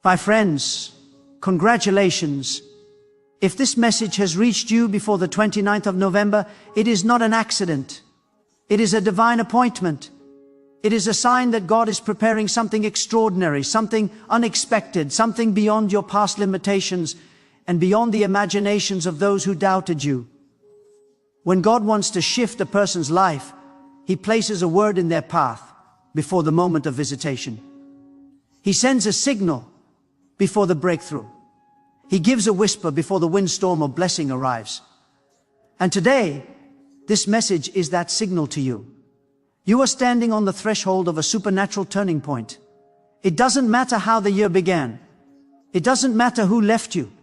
My friends, congratulations. If this message has reached you before the 29th of November, it is not an accident. It is a divine appointment. It is a sign that God is preparing something extraordinary, something unexpected, something beyond your past limitations and beyond the imaginations of those who doubted you. When God wants to shift a person's life, He places a word in their path before the moment of visitation. He sends a signal before the breakthrough. He gives a whisper before the windstorm of blessing arrives. And today, this message is that signal to you. You are standing on the threshold of a supernatural turning point. It doesn't matter how the year began. It doesn't matter who left you,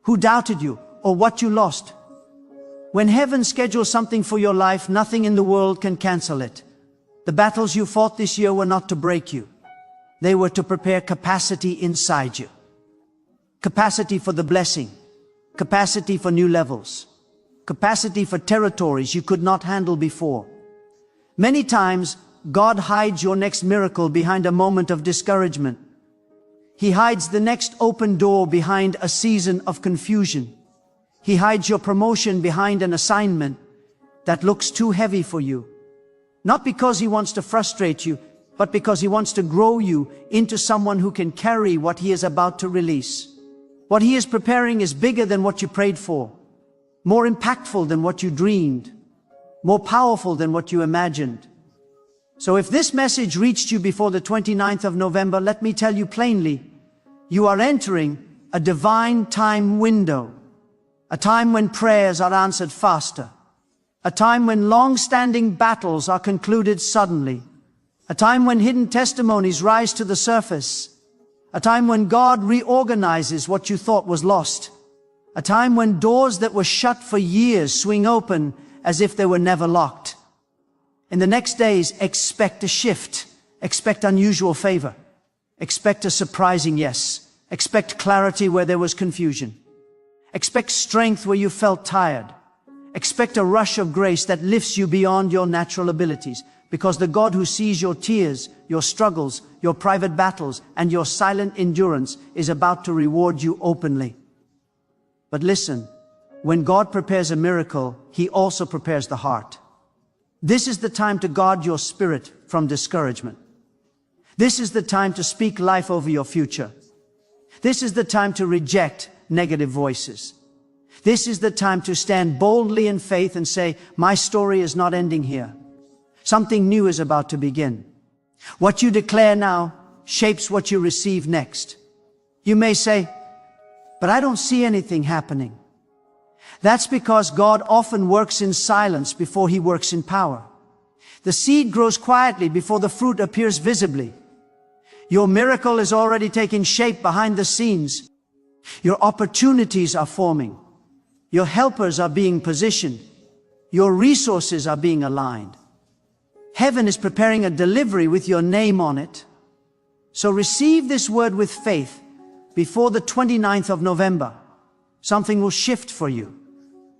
who doubted you, or what you lost. When heaven schedules something for your life, nothing in the world can cancel it. The battles you fought this year were not to break you. They were to prepare capacity inside you. Capacity for the blessing. Capacity for new levels. Capacity for territories you could not handle before. Many times, God hides your next miracle behind a moment of discouragement. He hides the next open door behind a season of confusion. He hides your promotion behind an assignment that looks too heavy for you. Not because He wants to frustrate you, but because He wants to grow you into someone who can carry what He is about to release. What He is preparing is bigger than what you prayed for, more impactful than what you dreamed, more powerful than what you imagined. So if this message reached you before the 29th of November, let me tell you plainly, you are entering a divine time window, a time when prayers are answered faster, a time when long-standing battles are concluded suddenly, a time when hidden testimonies rise to the surface, a time when God reorganizes what you thought was lost, a time when doors that were shut for years swing open as if they were never locked. In the next days, expect a shift, expect unusual favor, expect a surprising yes, expect clarity where there was confusion, expect strength where you felt tired, expect a rush of grace that lifts you beyond your natural abilities, because the God who sees your tears, your struggles, your private battles, and your silent endurance is about to reward you openly. But listen, when God prepares a miracle, He also prepares the heart. This is the time to guard your spirit from discouragement. This is the time to speak life over your future. This is the time to reject negative voices. This is the time to stand boldly in faith and say, my story is not ending here. Something new is about to begin. What you declare now shapes what you receive next. You may say, but I don't see anything happening. That's because God often works in silence before He works in power. The seed grows quietly before the fruit appears visibly. Your miracle is already taking shape behind the scenes. Your opportunities are forming. Your helpers are being positioned. Your resources are being aligned. Heaven is preparing a delivery with your name on it. So receive this word with faith before the 29th of November. Something will shift for you.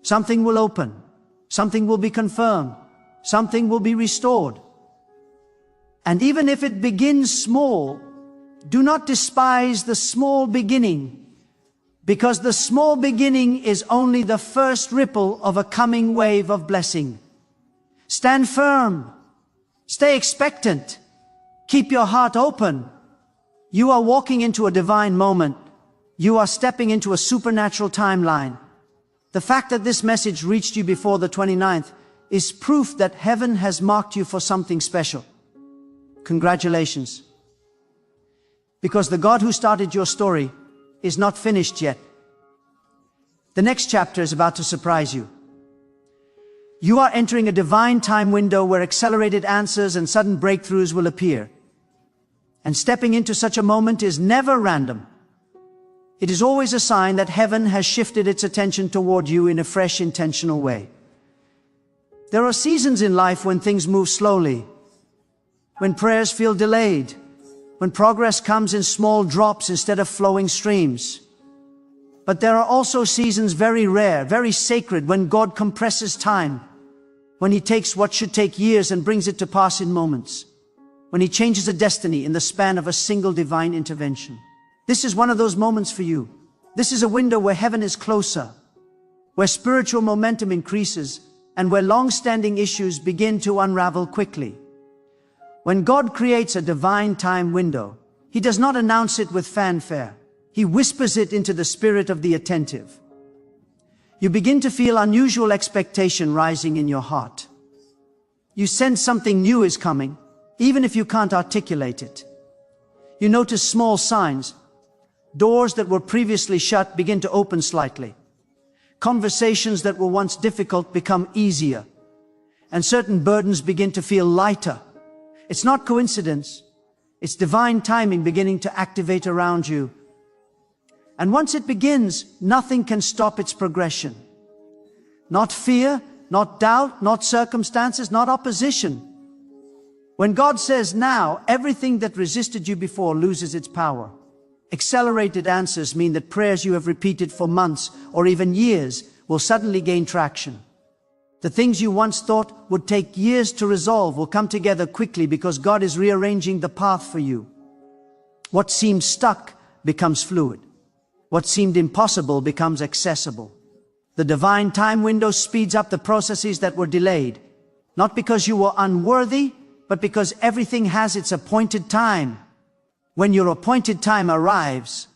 Something will open. Something will be confirmed. Something will be restored. And even if it begins small, do not despise the small beginning, because the small beginning is only the first ripple of a coming wave of blessing. Stand firm. Stay expectant. Keep your heart open. You are walking into a divine moment. You are stepping into a supernatural timeline. The fact that this message reached you before the 29th is proof that heaven has marked you for something special. Congratulations. Because the God who started your story is not finished yet. The next chapter is about to surprise you. You are entering a divine time window where accelerated answers and sudden breakthroughs will appear. And stepping into such a moment is never random. It is always a sign that heaven has shifted its attention toward you in a fresh, intentional way. There are seasons in life when things move slowly, when prayers feel delayed, when progress comes in small drops instead of flowing streams. But there are also seasons very rare, very sacred, when God compresses time, when He takes what should take years and brings it to pass in moments, when He changes a destiny in the span of a single divine intervention. This is one of those moments for you. This is a window where heaven is closer, where spiritual momentum increases, and where long-standing issues begin to unravel quickly. When God creates a divine time window, He does not announce it with fanfare. He whispers it into the spirit of the attentive. You begin to feel unusual expectation rising in your heart. You sense something new is coming, even if you can't articulate it. You notice small signs. Doors that were previously shut begin to open slightly. Conversations that were once difficult become easier. And certain burdens begin to feel lighter. It's not coincidence. It's divine timing beginning to activate around you. And once it begins, nothing can stop its progression. Not fear, not doubt, not circumstances, not opposition. When God says now, everything that resisted you before loses its power. Accelerated answers mean that prayers you have repeated for months or even years will suddenly gain traction. The things you once thought would take years to resolve will come together quickly because God is rearranging the path for you. What seemed stuck becomes fluid. What seemed impossible becomes accessible. The divine time window speeds up the processes that were delayed, not because you were unworthy, but because everything has its appointed time. When your appointed time arrives,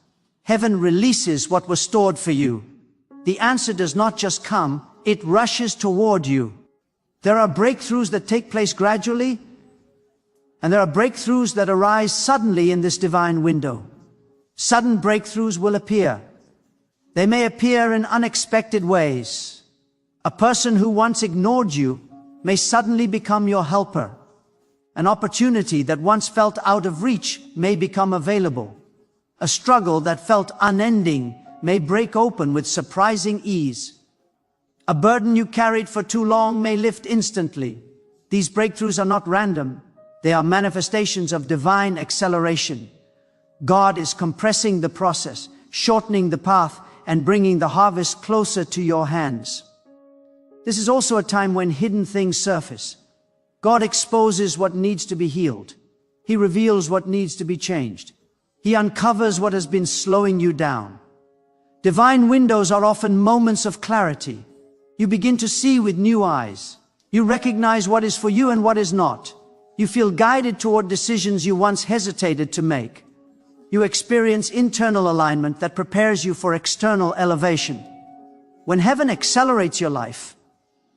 heaven releases what was stored for you. The answer does not just come, it rushes toward you. There are breakthroughs that take place gradually, and there are breakthroughs that arise suddenly in this divine window. Sudden breakthroughs will appear. They may appear in unexpected ways. A person who once ignored you may suddenly become your helper. An opportunity that once felt out of reach may become available. A struggle that felt unending may break open with surprising ease. A burden you carried for too long may lift instantly. These breakthroughs are not random. They are manifestations of divine acceleration. God is compressing the process, shortening the path, and bringing the harvest closer to your hands. This is also a time when hidden things surface. God exposes what needs to be healed. He reveals what needs to be changed. He uncovers what has been slowing you down. Divine windows are often moments of clarity. You begin to see with new eyes. You recognize what is for you and what is not. You feel guided toward decisions you once hesitated to make. You experience internal alignment that prepares you for external elevation. When heaven accelerates your life,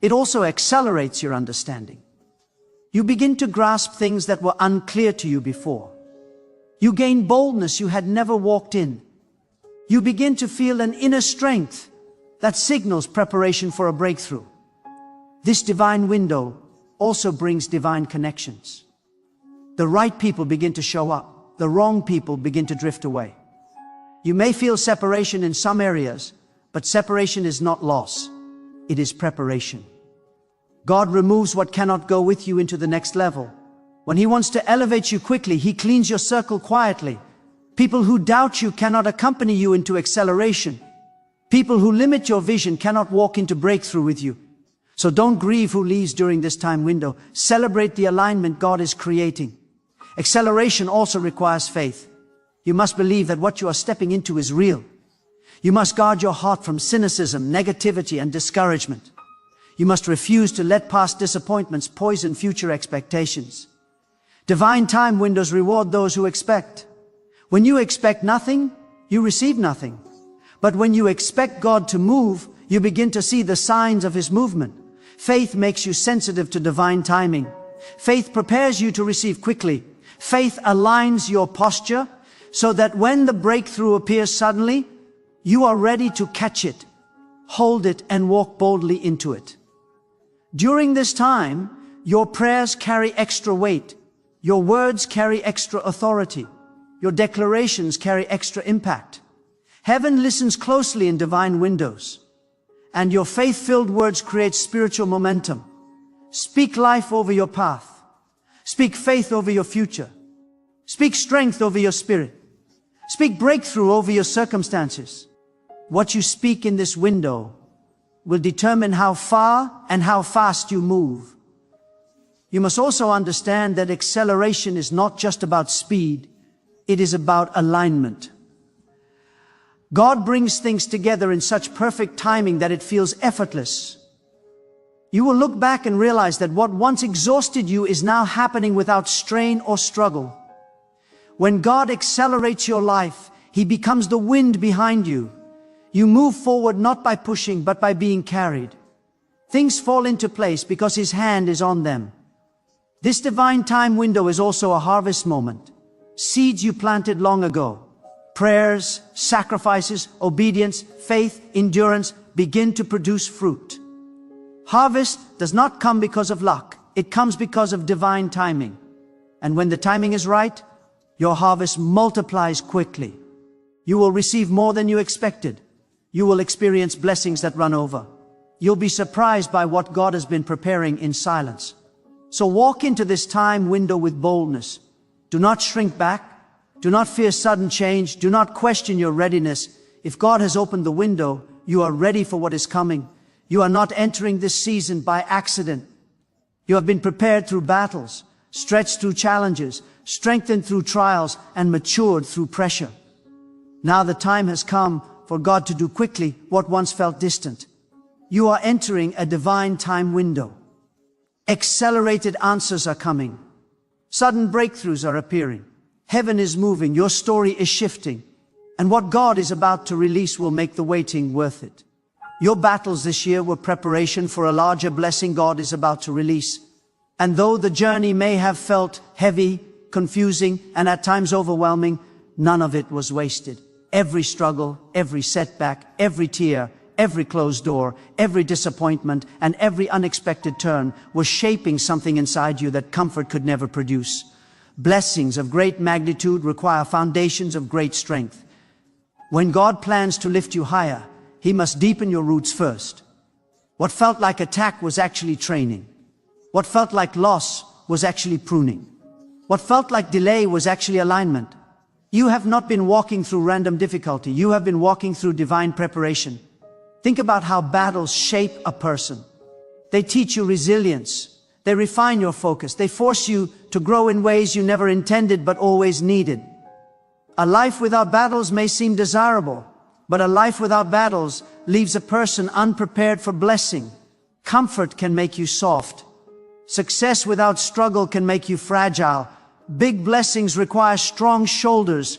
it also accelerates your understanding. You begin to grasp things that were unclear to you before. You gain boldness you had never walked in. You begin to feel an inner strength that signals preparation for a breakthrough. This divine window also brings divine connections. The right people begin to show up. The wrong people begin to drift away. You may feel separation in some areas, but separation is not loss. It is preparation. God removes what cannot go with you into the next level. When He wants to elevate you quickly, He cleans your circle quietly. People who doubt you cannot accompany you into acceleration. People who limit your vision cannot walk into breakthrough with you. So don't grieve who leaves during this time window. Celebrate the alignment God is creating. Acceleration also requires faith. You must believe that what you are stepping into is real. You must guard your heart from cynicism, negativity, and discouragement. You must refuse to let past disappointments poison future expectations. Divine time windows reward those who expect. When you expect nothing, you receive nothing. But when you expect God to move, you begin to see the signs of His movement. Faith makes you sensitive to divine timing. Faith prepares you to receive quickly. Faith aligns your posture so that when the breakthrough appears suddenly, you are ready to catch it, hold it, and walk boldly into it. During this time, your prayers carry extra weight. Your words carry extra authority. Your declarations carry extra impact. Heaven listens closely in divine windows, and your faith-filled words create spiritual momentum. Speak life over your path. Speak faith over your future. Speak strength over your spirit. Speak breakthrough over your circumstances. What you speak in this window will determine how far and how fast you move. You must also understand that acceleration is not just about speed. It is about alignment. God brings things together in such perfect timing that it feels effortless. You will look back and realize that what once exhausted you is now happening without strain or struggle. When God accelerates your life, He becomes the wind behind you. You move forward not by pushing, but by being carried. Things fall into place because His hand is on them. This divine time window is also a harvest moment. Seeds you planted long ago, prayers, sacrifices, obedience, faith, endurance begin to produce fruit. Harvest does not come because of luck. It comes because of divine timing. And when the timing is right, your harvest multiplies quickly. You will receive more than you expected. You will experience blessings that run over. You'll be surprised by what God has been preparing in silence. So walk into this time window with boldness. Do not shrink back. Do not fear sudden change. Do not question your readiness. If God has opened the window, you are ready for what is coming. You are not entering this season by accident. You have been prepared through battles, stretched through challenges, strengthened through trials, and matured through pressure. Now the time has come for God to do quickly what once felt distant. You are entering a divine time window. Accelerated answers are coming. Sudden breakthroughs are appearing. Heaven is moving. Your story is shifting. And what God is about to release will make the waiting worth it. Your battles this year were preparation for a larger blessing God is about to release. And though the journey may have felt heavy, confusing, and at times overwhelming, none of it was wasted. Every struggle, every setback, every tear, every closed door, every disappointment, and every unexpected turn was shaping something inside you that comfort could never produce. Blessings of great magnitude require foundations of great strength. When God plans to lift you higher, He must deepen your roots first. What felt like attack was actually training. What felt like loss was actually pruning. What felt like delay was actually alignment. You have not been walking through random difficulty. You have been walking through divine preparation. Think about how battles shape a person. They teach you resilience. They refine your focus. They force you to grow in ways you never intended but always needed. A life without battles may seem desirable, but a life without battles leaves a person unprepared for blessing. Comfort can make you soft. Success without struggle can make you fragile. Big blessings require strong shoulders.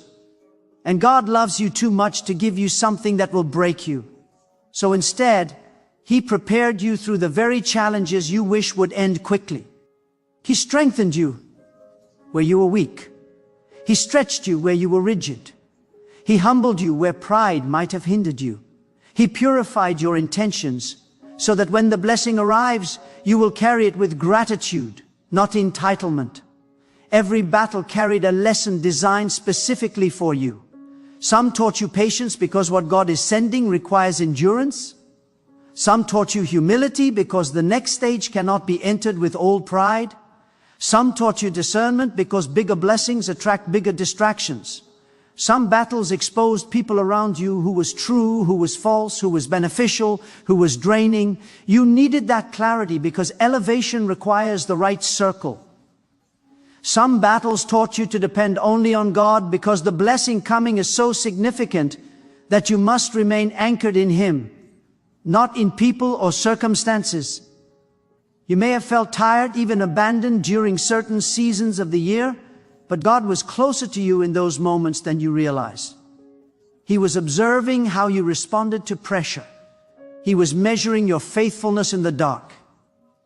And God loves you too much to give you something that will break you. So instead, He prepared you through the very challenges you wish would end quickly. He strengthened you where you were weak. He stretched you where you were rigid. He humbled you where pride might have hindered you. He purified your intentions so that when the blessing arrives, you will carry it with gratitude, not entitlement. Every battle carried a lesson designed specifically for you. Some taught you patience because what God is sending requires endurance. Some taught you humility because the next stage cannot be entered with old pride. Some taught you discernment because bigger blessings attract bigger distractions. Some battles exposed people around you who was true, who was false, who was beneficial, who was draining. You needed that clarity because elevation requires the right circle. Some battles taught you to depend only on God because the blessing coming is so significant that you must remain anchored in Him, not in people or circumstances. You may have felt tired, even abandoned during certain seasons of the year, but God was closer to you in those moments than you realized. He was observing how you responded to pressure. He was measuring your faithfulness in the dark.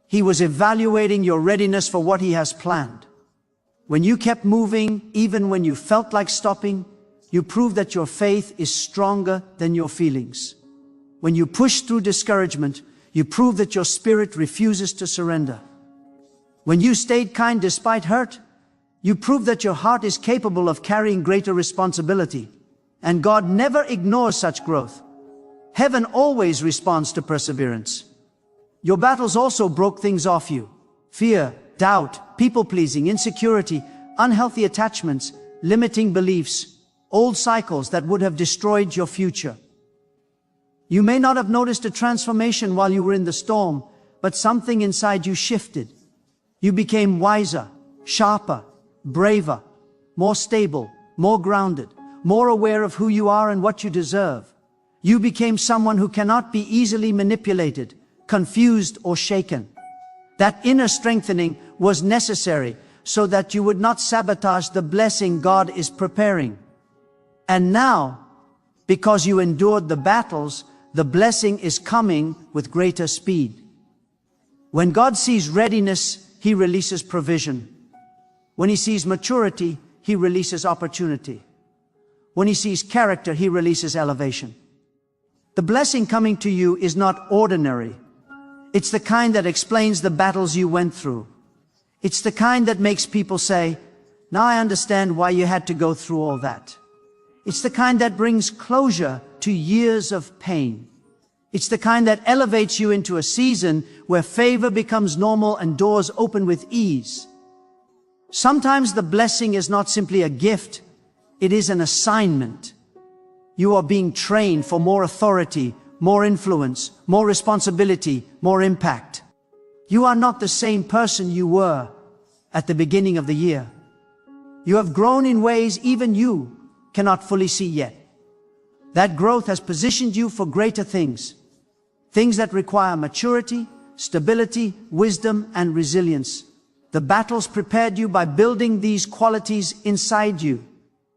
He was evaluating your readiness for what He has planned. When you kept moving, even when you felt like stopping, you proved that your faith is stronger than your feelings. When you push through discouragement, you prove that your spirit refuses to surrender. When you stayed kind despite hurt, you prove that your heart is capable of carrying greater responsibility. And God never ignores such growth. Heaven always responds to perseverance. Your battles also broke things off you. Fear, doubt, people-pleasing, insecurity, unhealthy attachments, limiting beliefs, old cycles that would have destroyed your future. You may not have noticed a transformation while you were in the storm, but something inside you shifted. You became wiser, sharper, braver, more stable, more grounded. more aware of who you are and what you deserve. You became someone who cannot be easily manipulated, confused, or shaken. That inner strengthening was necessary so that you would not sabotage the blessing God is preparing. And now, because you endured the battles, the blessing is coming with greater speed. When God sees readiness, He releases provision. When He sees maturity, He releases opportunity. When He sees character, He releases elevation. The blessing coming to you is not ordinary. It's the kind that explains the battles you went through. It's the kind that makes people say, "Now I understand why you had to go through all that." It's the kind that brings closure to years of pain. It's the kind that elevates you into a season where favor becomes normal and doors open with ease. Sometimes the blessing is not simply a gift, it is an assignment. You are being trained for more authority, more influence, more responsibility, more impact. You are not the same person you were at the beginning of the year. You have grown in ways even you cannot fully see yet. That growth has positioned you for greater things. Things that require maturity, stability, wisdom, and resilience. The battles prepared you by building these qualities inside you.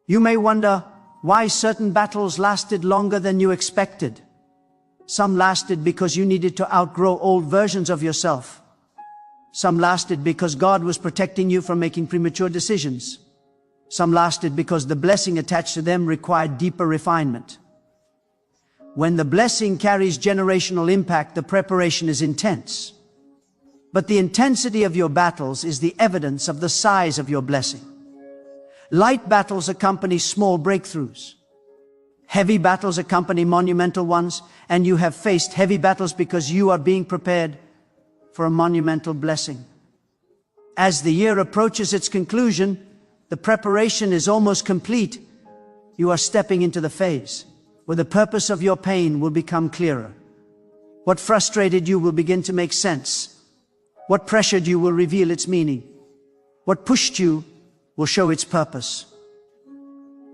You may wonder why certain battles lasted longer than you expected. Some lasted because you needed to outgrow old versions of yourself. Some lasted because God was protecting you from making premature decisions. Some lasted because the blessing attached to them required deeper refinement. When the blessing carries generational impact, the preparation is intense. But the intensity of your battles is the evidence of the size of your blessing. Light battles accompany small breakthroughs. Heavy battles accompany monumental ones, and you have faced heavy battles because you are being prepared for a monumental blessing. As the year approaches its conclusion, the preparation is almost complete. You are stepping into the phase where the purpose of your pain will become clearer. What frustrated you will begin to make sense. What pressured you will reveal its meaning. What pushed you will show its purpose.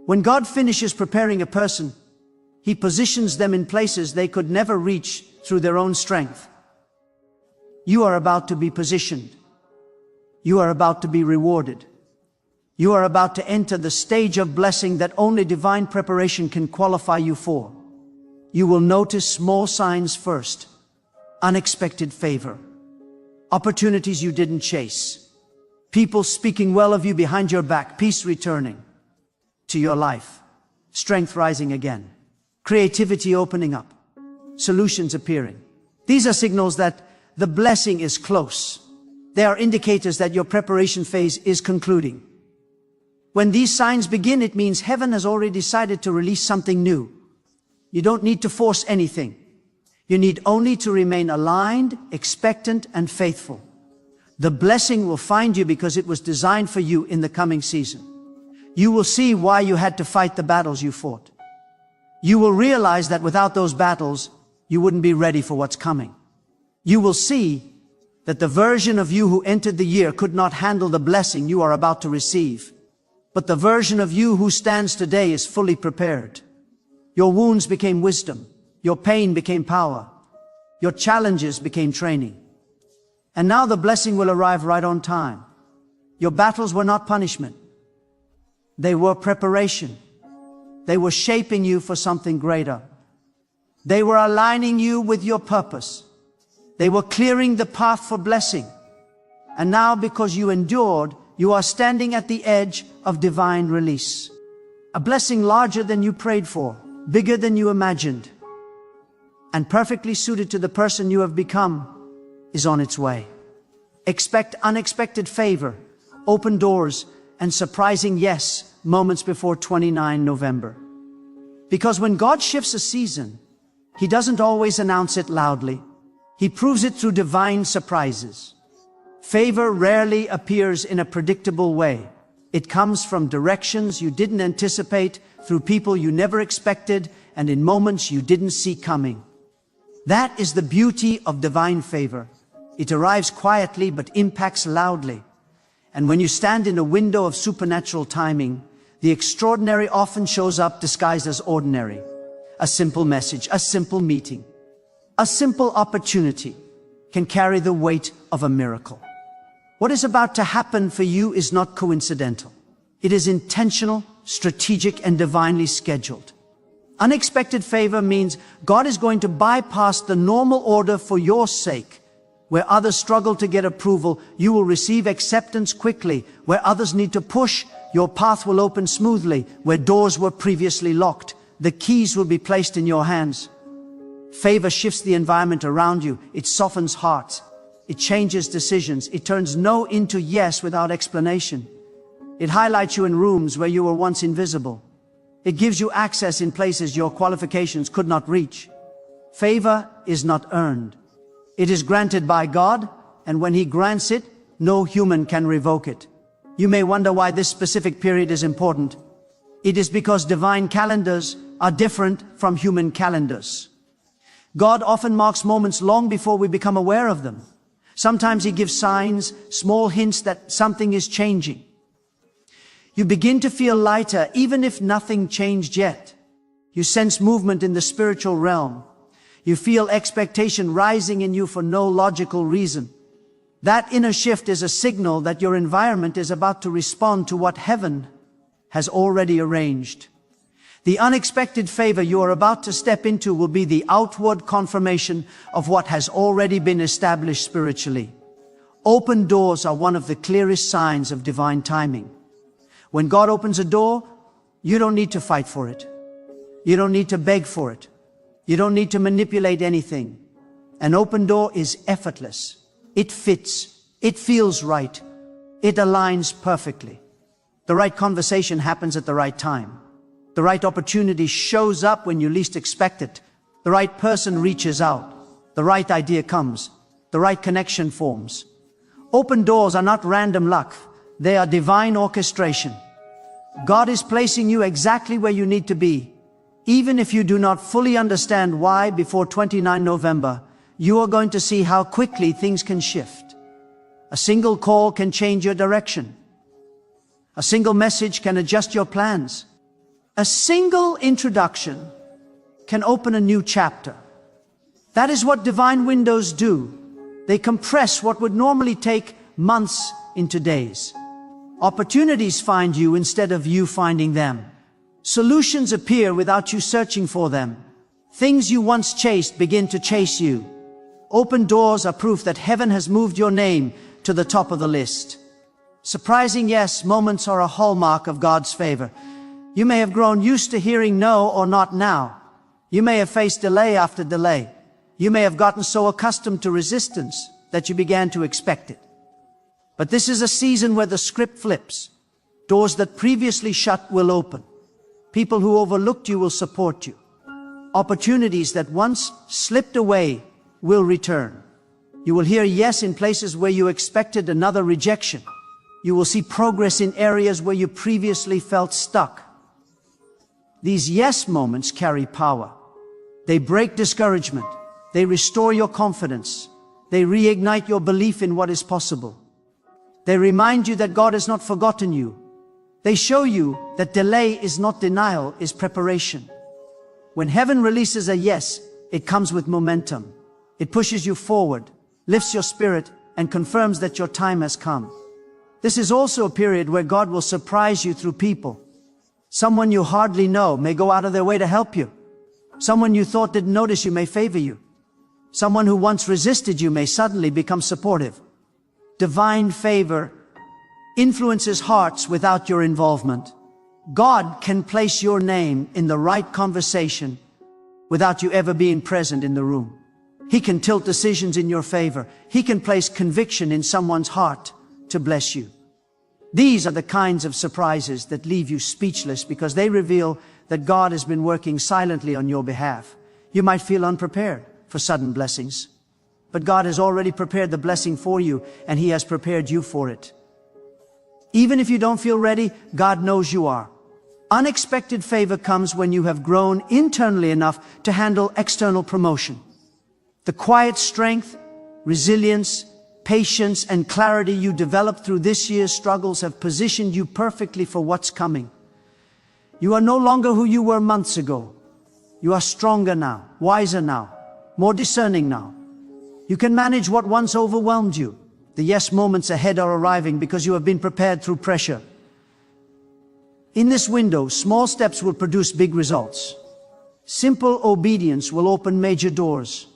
When God finishes preparing a person, He positions them in places they could never reach through their own strength. You are about to be positioned. You are about to be rewarded. You are about to enter the stage of blessing that only divine preparation can qualify you for. You will notice small signs first. Unexpected favor. Opportunities you didn't chase. People speaking well of you behind your back. Peace returning to your life. Strength rising again. Creativity opening up. Solutions appearing. These are signals that the blessing is close. They are indicators that your preparation phase is concluding. When these signs begin, it means heaven has already decided to release something new. You don't need to force anything. You need only to remain aligned, expectant, and faithful. The blessing will find you because it was designed for you in the coming season. You will see why you had to fight the battles you fought. You will realize that without those battles, you wouldn't be ready for what's coming. You will see that the version of you who entered the year could not handle the blessing you are about to receive. But the version of you who stands today is fully prepared. Your wounds became wisdom. Your pain became power. Your challenges became training. And now the blessing will arrive right on time. Your battles were not punishment. They were preparation. They were shaping you for something greater. They were aligning you with your purpose. They were clearing the path for blessing. And now, because you endured, you are standing at the edge of divine release. A blessing larger than you prayed for, bigger than you imagined, and perfectly suited to the person you have become is on its way. Expect unexpected favor, open doors, and surprising yes moments before 29 November. Because when God shifts a season, He doesn't always announce it loudly. He proves it through divine surprises. Favor rarely appears in a predictable way. It comes from directions you didn't anticipate, through people you never expected, and in moments you didn't see coming. That is the beauty of divine favor. It arrives quietly but impacts loudly. And when you stand in a window of supernatural timing, The extraordinary often shows up disguised as ordinary. A simple message, a simple meeting, a simple opportunity can carry the weight of a miracle. What is about to happen for you is not coincidental. It is intentional, strategic, and divinely scheduled. Unexpected favor means God is going to bypass the normal order for your sake. Where others struggle to get approval, you will receive acceptance quickly. Where others need to push, your path will open smoothly. Where doors were previously locked, the keys will be placed in your hands. Favor shifts the environment around you. It softens hearts. It changes decisions. It turns no into yes without explanation. It highlights you in rooms where you were once invisible. It gives you access in places your qualifications could not reach. Favor is not earned. It is granted by God, and when He grants it, no human can revoke it. You may wonder why this specific period is important. It is because divine calendars are different from human calendars. God often marks moments long before we become aware of them. Sometimes He gives signs, small hints that something is changing. You begin to feel lighter even if nothing changed yet. You sense movement in the spiritual realm. You feel expectation rising in you for no logical reason. That inner shift is a signal that your environment is about to respond to what heaven has already arranged. The unexpected favor you are about to step into will be the outward confirmation of what has already been established spiritually. Open doors are one of the clearest signs of divine timing. When God opens a door, you don't need to fight for it. You don't need to beg for it. You don't need to manipulate anything. An open door is effortless. It fits. It feels right. It aligns perfectly. The right conversation happens at the right time. The right opportunity shows up when you least expect it. The right person reaches out. The right idea comes. The right connection forms. Open doors are not random luck. They are divine orchestration. God is placing you exactly where you need to be. Even if you do not fully understand why, before 29 November, you are going to see how quickly things can shift. A single call can change your direction. A single message can adjust your plans. A single introduction can open a new chapter. That is what divine windows do. They compress what would normally take months into days. Opportunities find you instead of you finding them. Solutions appear without you searching for them. Things you once chased begin to chase you. Open doors are proof that heaven has moved your name to the top of the list. Surprising yes moments are a hallmark of God's favor. You may have grown used to hearing no or not now. You may have faced delay after delay. You may have gotten so accustomed to resistance that you began to expect it. But this is a season where the script flips. Doors that previously shut will open. People who overlooked you will support you. Opportunities that once slipped away will return. You will hear yes in places where you expected another rejection. You will see progress in areas where you previously felt stuck. These yes moments carry power. They break discouragement. They restore your confidence. They reignite your belief in what is possible. They remind you that God has not forgotten you. They show you that delay is not denial, is preparation. When heaven releases a yes, it comes with momentum. It pushes you forward, lifts your spirit, and confirms that your time has come. This is also a period where God will surprise you through people. Someone you hardly know may go out of their way to help you. Someone you thought didn't notice you may favor you. Someone who once resisted you may suddenly become supportive. Divine favor influences hearts without your involvement. God can place your name in the right conversation without you ever being present in the room. He can tilt decisions in your favor. He can place conviction in someone's heart to bless you. These are the kinds of surprises that leave you speechless because they reveal that God has been working silently on your behalf. You might feel unprepared for sudden blessings, but God has already prepared the blessing for you, and He has prepared you for it. Even if you don't feel ready, God knows you are. Unexpected favor comes when you have grown internally enough to handle external promotion. The quiet strength, resilience, patience, and clarity you developed through this year's struggles have positioned you perfectly for what's coming. You are no longer who you were months ago. You are stronger now, wiser now, more discerning now. You can manage what once overwhelmed you. The yes moments ahead are arriving because you have been prepared through pressure. In this window, small steps will produce big results. Simple obedience will open major doors.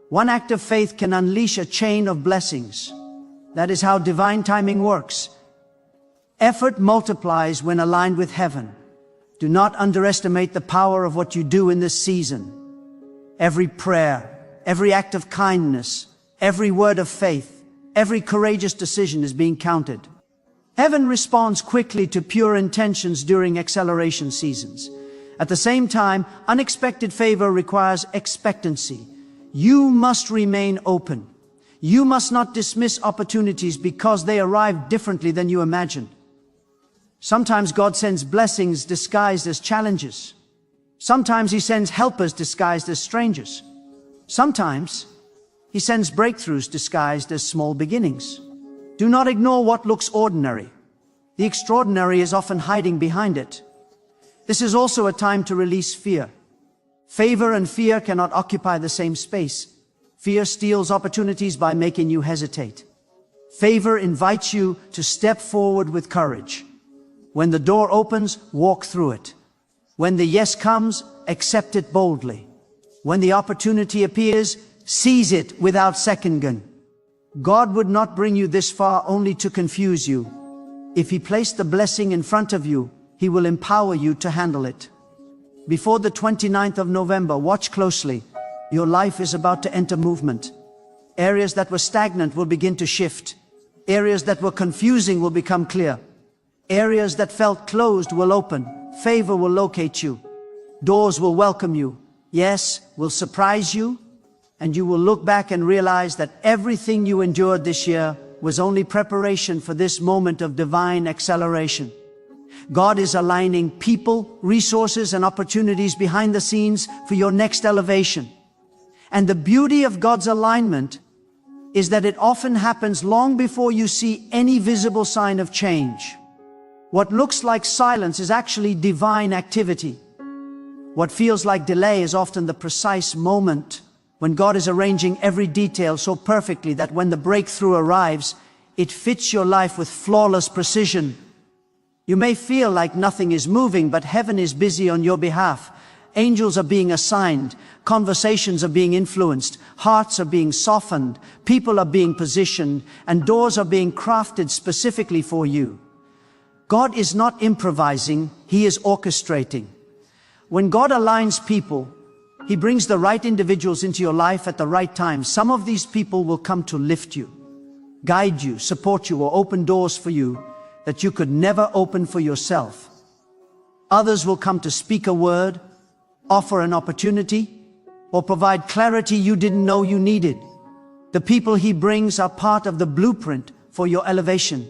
One act of faith can unleash a chain of blessings. That is how divine timing works. Effort multiplies when aligned with heaven. Do not underestimate the power of what you do in this season. Every prayer, every act of kindness, every word of faith, every courageous decision is being counted. Heaven responds quickly to pure intentions during acceleration seasons. At the same time, unexpected favor requires expectancy. You must remain open. You must not dismiss opportunities because they arrive differently than you imagined. Sometimes God sends blessings disguised as challenges. Sometimes He sends helpers disguised as strangers. Sometimes He sends breakthroughs disguised as small beginnings. Do not ignore what looks ordinary. The extraordinary is often hiding behind it. This is also a time to release fear. Favor and fear cannot occupy the same space. Fear steals opportunities by making you hesitate. Favor invites you to step forward with courage. When the door opens, walk through it. When the yes comes, accept it boldly. When the opportunity appears, seize it without second-guessing. God would not bring you this far only to confuse you. If He placed the blessing in front of you, He will empower you to handle it. Before the 29th of November, watch closely. Your life is about to enter movement. Areas that were stagnant will begin to shift. Areas that were confusing will become clear. Areas that felt closed will open. Favor will locate you. Doors will welcome you. Yes, will surprise you. And you will look back and realize that everything you endured this year was only preparation for this moment of divine acceleration. God is aligning people, resources, and opportunities behind the scenes for your next elevation. And the beauty of God's alignment is that it often happens long before you see any visible sign of change. What looks like silence is actually divine activity. What feels like delay is often the precise moment when God is arranging every detail so perfectly that when the breakthrough arrives, it fits your life with flawless precision. You may feel like nothing is moving, but heaven is busy on your behalf. Angels are being assigned, conversations are being influenced, hearts are being softened, people are being positioned, and doors are being crafted specifically for you. God is not improvising, He is orchestrating. When God aligns people, He brings the right individuals into your life at the right time. Some of these people will come to lift you, guide you, support you, or open doors for you that you could never open for yourself. Others will come to speak a word, offer an opportunity, or provide clarity you didn't know you needed. The people He brings are part of the blueprint for your elevation.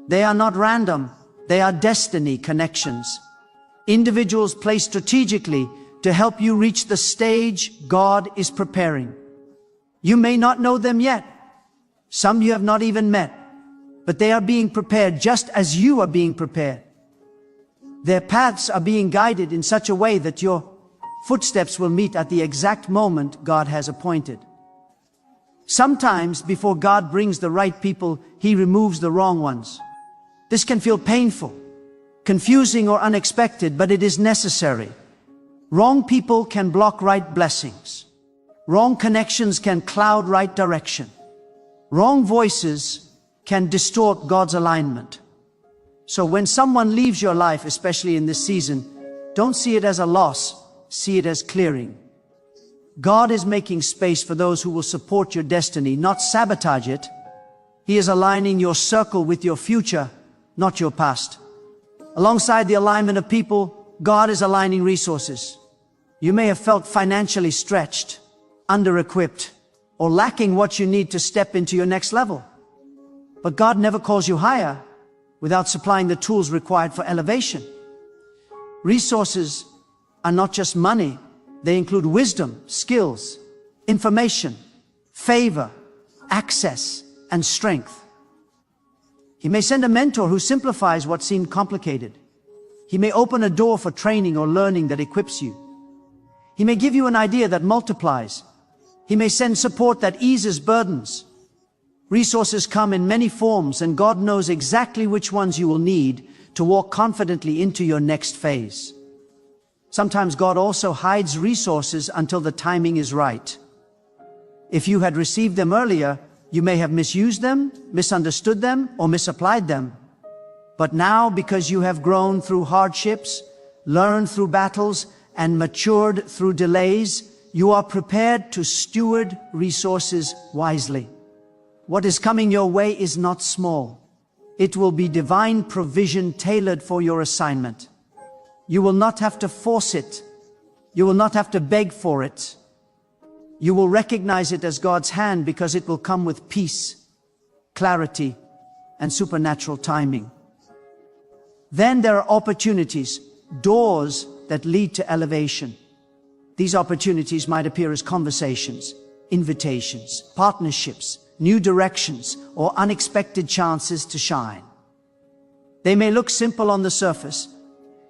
They are not random, they are destiny connections. Individuals placed strategically to help you reach the stage God is preparing. You may not know them yet. Some you have not even met, but they are being prepared just as you are being prepared. Their paths are being guided in such a way that your footsteps will meet at the exact moment God has appointed. Sometimes before God brings the right people, He removes the wrong ones. This can feel painful, confusing, or unexpected, but it is necessary. Wrong people can block right blessings. Wrong connections can cloud right direction. Wrong voices can distort God's alignment. So when someone leaves your life, especially in this season, don't see it as a loss, see it as clearing. God is making space for those who will support your destiny, not sabotage it. He is aligning your circle with your future, not your past. Alongside the alignment of people, God is aligning resources. You may have felt financially stretched, under-equipped, or lacking what you need to step into your next level. But God never calls you higher without supplying the tools required for elevation. Resources are not just money. They include wisdom, skills, information, favor, access, and strength. He may send a mentor who simplifies what seemed complicated. He may open a door for training or learning that equips you. He may give you an idea that multiplies. He may send support that eases burdens. Resources come in many forms, and God knows exactly which ones you will need to walk confidently into your next phase. Sometimes God also hides resources until the timing is right. If you had received them earlier, you may have misused them, misunderstood them, or misapplied them. But now, because you have grown through hardships, learned through battles, and matured through delays, you are prepared to steward resources wisely. What is coming your way is not small. It will be divine provision tailored for your assignment. You will not have to force it. You will not have to beg for it. You will recognize it as God's hand because it will come with peace, clarity, and supernatural timing. Then there are opportunities, doors that lead to elevation. These opportunities might appear as conversations, invitations, partnerships, new directions, or unexpected chances to shine. They may look simple on the surface,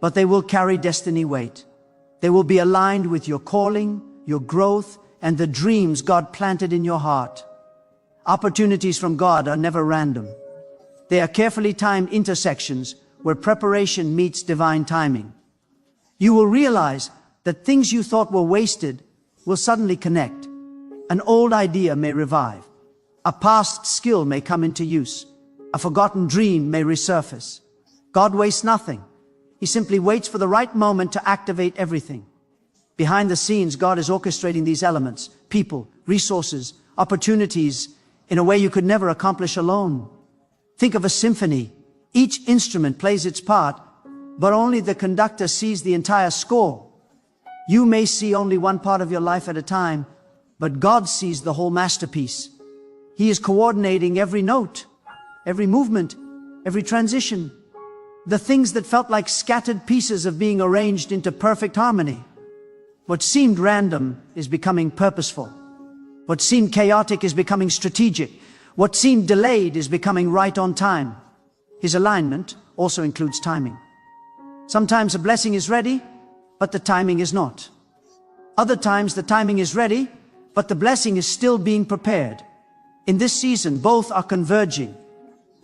but they will carry destiny weight. They will be aligned with your calling, your growth, and the dreams God planted in your heart. Opportunities from God are never random. They are carefully timed intersections where preparation meets divine timing. You will realize that things you thought were wasted will suddenly connect. An old idea may revive. A past skill may come into use. A forgotten dream may resurface. God wastes nothing. He simply waits for the right moment to activate everything. Behind the scenes, God is orchestrating these elements, people, resources, opportunities, in a way you could never accomplish alone. Think of a symphony. Each instrument plays its part, but only the conductor sees the entire score. You may see only one part of your life at a time, but God sees the whole masterpiece. He is coordinating every note, every movement, every transition. The things that felt like scattered pieces of being arranged into perfect harmony. What seemed random is becoming purposeful. What seemed chaotic is becoming strategic. What seemed delayed is becoming right on time. His alignment also includes timing. Sometimes a blessing is ready, but the timing is not. Other times the timing is ready, but the blessing is still being prepared. In this season, both are converging.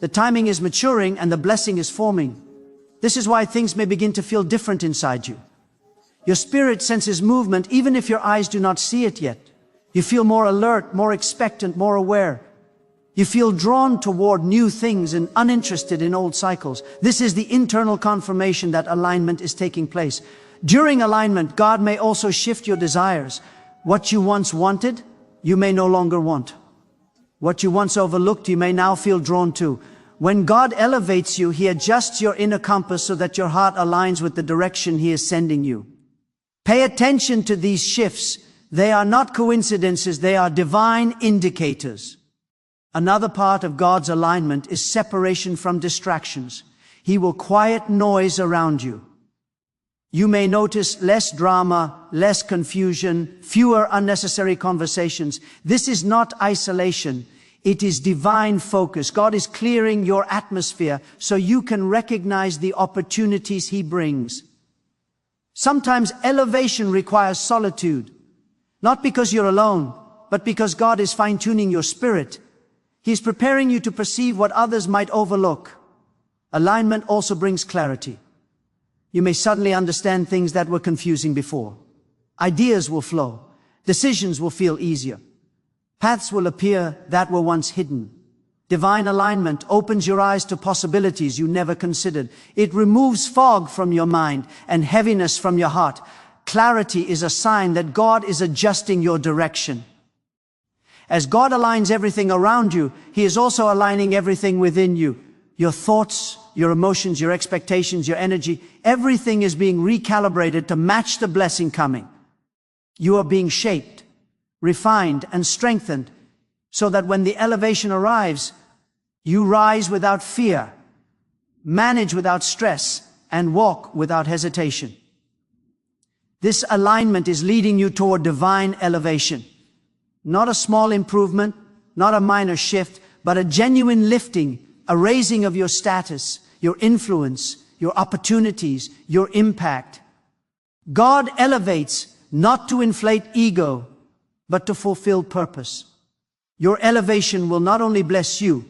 The timing is maturing and the blessing is forming. This is why things may begin to feel different inside you. Your spirit senses movement even if your eyes do not see it yet. You feel more alert, more expectant, more aware. You feel drawn toward new things and uninterested in old cycles. This is the internal confirmation that alignment is taking place. During alignment, God may also shift your desires. What you once wanted, you may no longer want. What you once overlooked, you may now feel drawn to. When God elevates you, He adjusts your inner compass so that your heart aligns with the direction He is sending you. Pay attention to these shifts. They are not coincidences, they are divine indicators. Another part of God's alignment is separation from distractions. He will quiet noise around you. You may notice less drama, less confusion, fewer unnecessary conversations. This is not isolation. It is divine focus. God is clearing your atmosphere so you can recognize the opportunities He brings. Sometimes elevation requires solitude, not because you're alone, but because God is fine-tuning your spirit. He is preparing you to perceive what others might overlook. Alignment also brings clarity. You may suddenly understand things that were confusing before. Ideas will flow. Decisions will feel easier. Paths will appear that were once hidden. Divine alignment opens your eyes to possibilities you never considered. It removes fog from your mind and heaviness from your heart. Clarity is a sign that God is adjusting your direction. As God aligns everything around you, He is also aligning everything within you. Your thoughts, your emotions, your expectations, your energy, everything is being recalibrated to match the blessing coming. You are being shaped, refined, and strengthened so that when the elevation arrives, you rise without fear, manage without stress, and walk without hesitation. This alignment is leading you toward divine elevation. Not a small improvement, not a minor shift, but a genuine lifting, a raising of your status, your influence, your opportunities, your impact. God elevates not to inflate ego, but to fulfill purpose. Your elevation will not only bless you,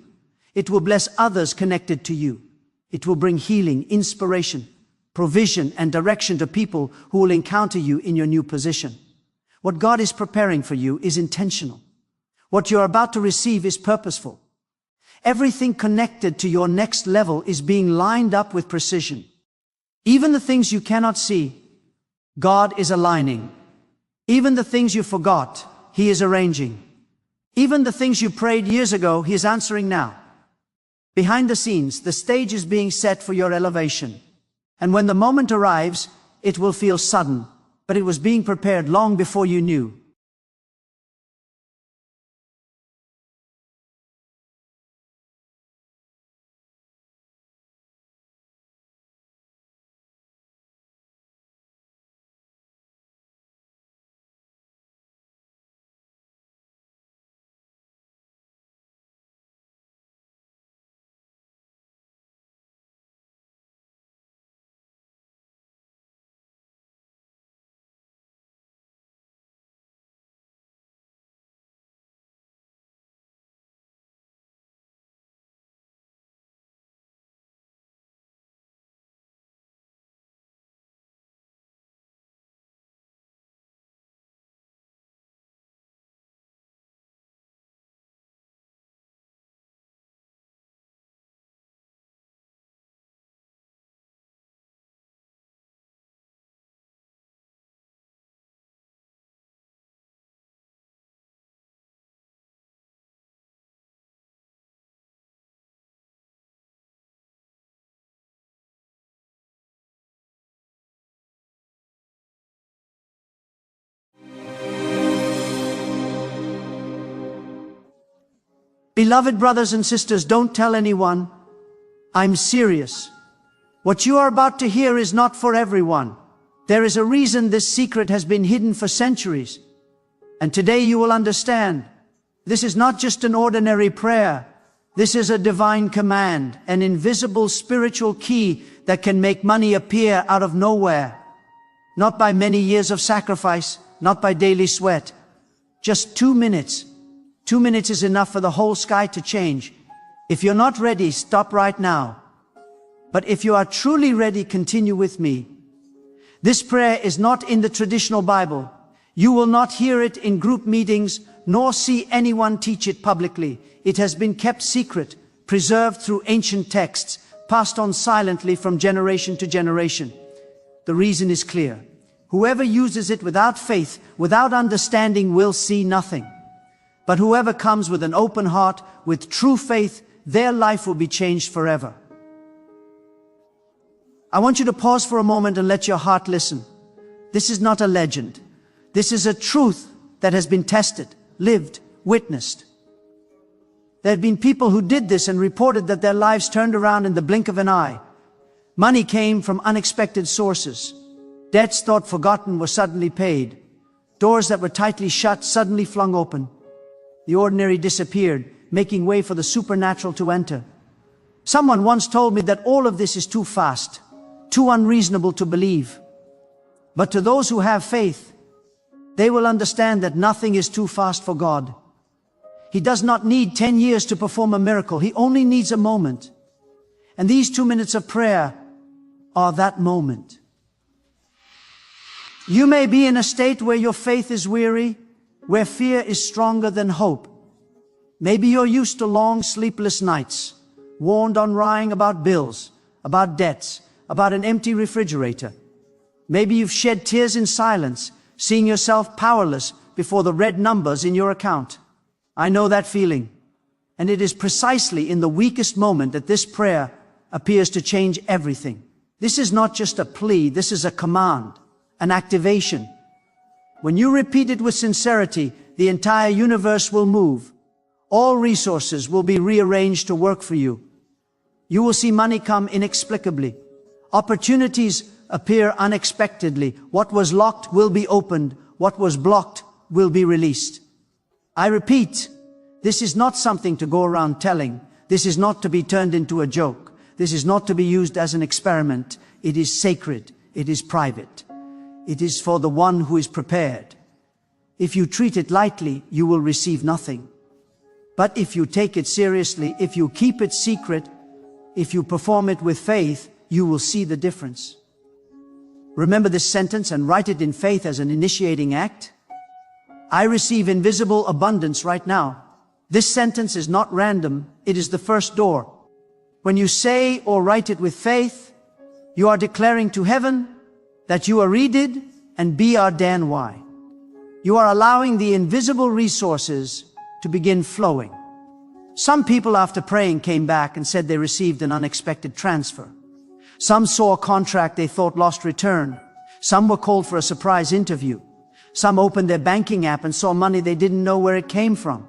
it will bless others connected to you. It will bring healing, inspiration, provision, and direction to people who will encounter you in your new position. What God is preparing for you is intentional. What you're about to receive is purposeful. Everything connected to your next level is being lined up with precision. Even the things you cannot see, God is aligning. Even the things you forgot, He is arranging. Even the things you prayed years ago, He is answering now. Behind the scenes, the stage is being set for your elevation. And when the moment arrives, it will feel sudden, but it was being prepared long before you knew. Beloved brothers and sisters, don't tell anyone. I'm serious. What you are about to hear is not for everyone. There is a reason this secret has been hidden for centuries. And today you will understand. This is not just an ordinary prayer. This is a divine command, an invisible spiritual key that can make money appear out of nowhere. Not by many years of sacrifice, not by daily sweat. Just 2 minutes. 2 minutes is enough for the whole sky to change. If you're not ready, stop right now. But if you are truly ready, continue with me. This prayer is not in the traditional Bible. You will not hear it in group meetings, nor see anyone teach it publicly. It has been kept secret, preserved through ancient texts, passed on silently from generation to generation. The reason is clear. Whoever uses it without faith, without understanding, will see nothing. But whoever comes with an open heart, with true faith, their life will be changed forever. I want you to pause for a moment and let your heart listen. This is not a legend. This is a truth that has been tested, lived, witnessed. There have been people who did this and reported that their lives turned around in the blink of an eye. Money came from unexpected sources. Debts thought forgotten were suddenly paid. Doors that were tightly shut suddenly flung open. The ordinary disappeared, making way for the supernatural to enter. Someone once told me that all of this is too fast, too unreasonable to believe. But to those who have faith, they will understand that nothing is too fast for God. He does not need 10 years to perform a miracle. He only needs a moment. And these 2 minutes of prayer are that moment. You may be in a state where your faith is weary, where fear is stronger than hope. Maybe you're used to long, sleepless nights, warned on lying about bills, about debts, about an empty refrigerator. Maybe you've shed tears in silence, seeing yourself powerless before the red numbers in your account. I know that feeling. And it is precisely in the weakest moment that this prayer appears to change everything. This is not just a plea, this is a command, an activation. When you repeat it with sincerity, the entire universe will move. All resources will be rearranged to work for you. You will see money come inexplicably. Opportunities appear unexpectedly. What was locked will be opened. What was blocked will be released. I repeat, this is not something to go around telling. This is not to be turned into a joke. This is not to be used as an experiment. It is sacred. It is private. It is for the one who is prepared. If you treat it lightly, you will receive nothing. But if you take it seriously, if you keep it secret, if you perform it with faith, you will see the difference. Remember this sentence and write it in faith as an initiating act. I receive invisible abundance right now. This sentence is not random. It is the first door. When you say or write it with faith, you are declaring to heaven that you are readed and BRDNY. You are allowing the invisible resources to begin flowing. Some people after praying came back and said they received an unexpected transfer. Some saw a contract they thought lost return. Some were called for a surprise interview. Some opened their banking app and saw money they didn't know where it came from.